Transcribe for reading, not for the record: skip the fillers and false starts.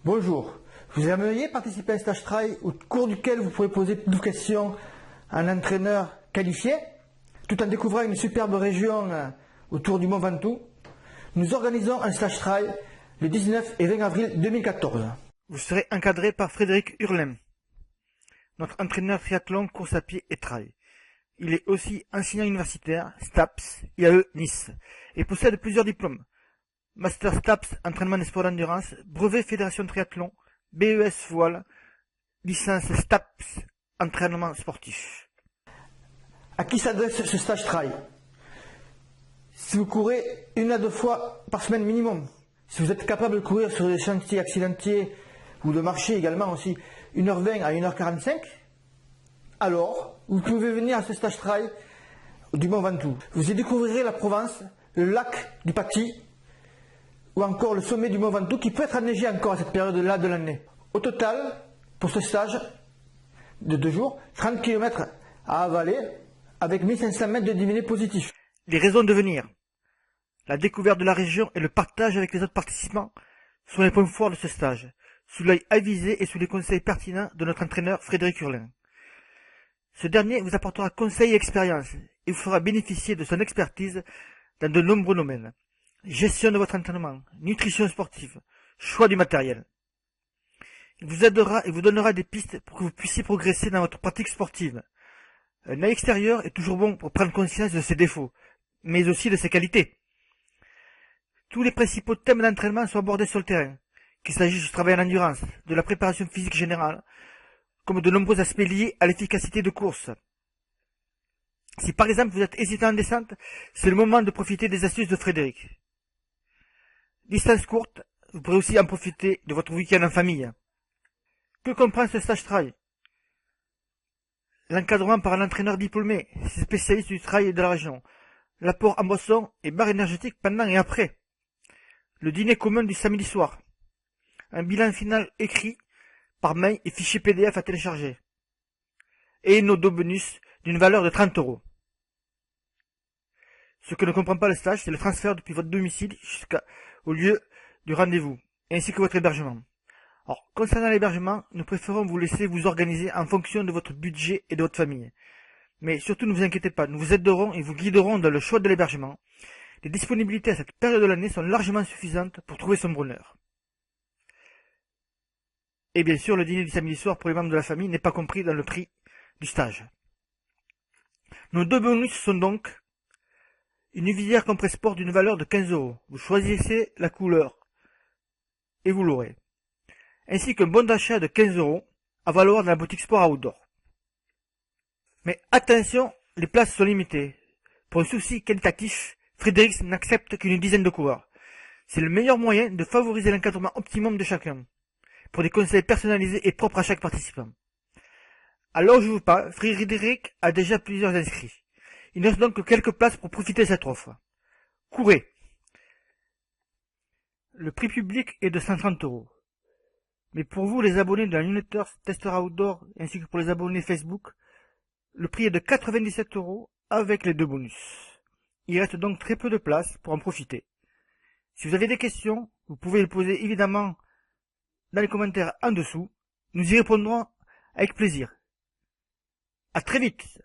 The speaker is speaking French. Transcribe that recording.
Bonjour, vous aimeriez participer à un stage trail au cours duquel vous pourrez poser toutes vos questions à un entraîneur qualifié, tout en découvrant une superbe région autour du Mont Ventoux. Nous organisons un stage trail le 19 et 20 avril 2014. Vous serez encadré par Frédéric Hurlin, notre entraîneur triathlon, course à pied et trail. Il est aussi enseignant universitaire, STAPS, IAE Nice, et possède plusieurs diplômes. Master STAPS, entraînement des sports d'endurance, brevet fédération triathlon, BES voile, licence STAPS, entraînement sportif. À qui s'adresse ce stage trail? Si vous courez 1 à 2 fois par semaine minimum, si vous êtes capable de courir sur des sentiers accidentiers ou de marcher également aussi 1h20 à 1h45, alors vous pouvez venir à ce stage trail du Mont Ventoux. Vous y découvrirez la Provence, le lac du Paty ou encore le sommet du Mont Ventoux qui peut être enneigé encore à cette période-là de l'année. Au total, pour ce stage de 2 jours, 30 km à avaler avec 1500 mètres de dénivelé positif. Les raisons de venir. La découverte de la région et le partage avec les autres participants sont les points forts de ce stage, sous l'œil avisé et sous les conseils pertinents de notre entraîneur Frédéric Hurlin. Ce dernier vous apportera conseils et expérience et vous fera bénéficier de son expertise dans de nombreux domaines. Gestion de votre entraînement, nutrition sportive, choix du matériel. Il vous aidera et vous donnera des pistes pour que vous puissiez progresser dans votre pratique sportive. Un œil extérieur est toujours bon pour prendre conscience de ses défauts, mais aussi de ses qualités. Tous les principaux thèmes d'entraînement sont abordés sur le terrain, qu'il s'agisse du travail en endurance, de la préparation physique générale, comme de nombreux aspects liés à l'efficacité de course. Si par exemple vous êtes hésitant en descente, c'est le moment de profiter des astuces de Frédéric. Distance courte, vous pourrez aussi en profiter de votre week-end en famille. Que comprend ce stage trail? L'encadrement par un entraîneur diplômé, spécialiste du trail de la région, l'apport en boisson et barres énergétiques pendant et après, le dîner commun du samedi soir, un bilan final écrit par mail et fichier PDF à télécharger, et nos 2 bonus d'une valeur de 30 €. Ce que ne comprend pas le stage, c'est le transfert depuis votre domicile jusqu'au lieu du rendez-vous, ainsi que votre hébergement. Alors, concernant l'hébergement, nous préférons vous laisser vous organiser en fonction de votre budget et de votre famille. Mais surtout, ne vous inquiétez pas, nous vous aiderons et vous guiderons dans le choix de l'hébergement. Les disponibilités à cette période de l'année sont largement suffisantes pour trouver son bonheur. Et bien sûr, le dîner du samedi soir pour les membres de la famille n'est pas compris dans le prix du stage. Nos 2 bonus sont donc une visière compresse sport d'une valeur de 15 €. Vous choisissez la couleur et vous l'aurez. Ainsi qu'un bon d'achat de 15 € à valoir dans la boutique sport outdoor. Mais attention, les places sont limitées. Pour un souci qualitatif, Frédéric n'accepte qu'une dizaine de coureurs. C'est le meilleur moyen de favoriser l'encadrement optimum de chacun, pour des conseils personnalisés et propres à chaque participant. Alors je vous parle, Frédéric a déjà plusieurs inscrits. Il ne reste donc que quelques places pour profiter de cette offre. Courez! Le prix public est de 130 €. Mais pour vous, les abonnés de la newsletter Tester Outdoor, ainsi que pour les abonnés Facebook, le prix est de 97 € avec les 2 bonus. Il reste donc très peu de place pour en profiter. Si vous avez des questions, vous pouvez les poser évidemment dans les commentaires en dessous. Nous y répondrons avec plaisir. À très vite!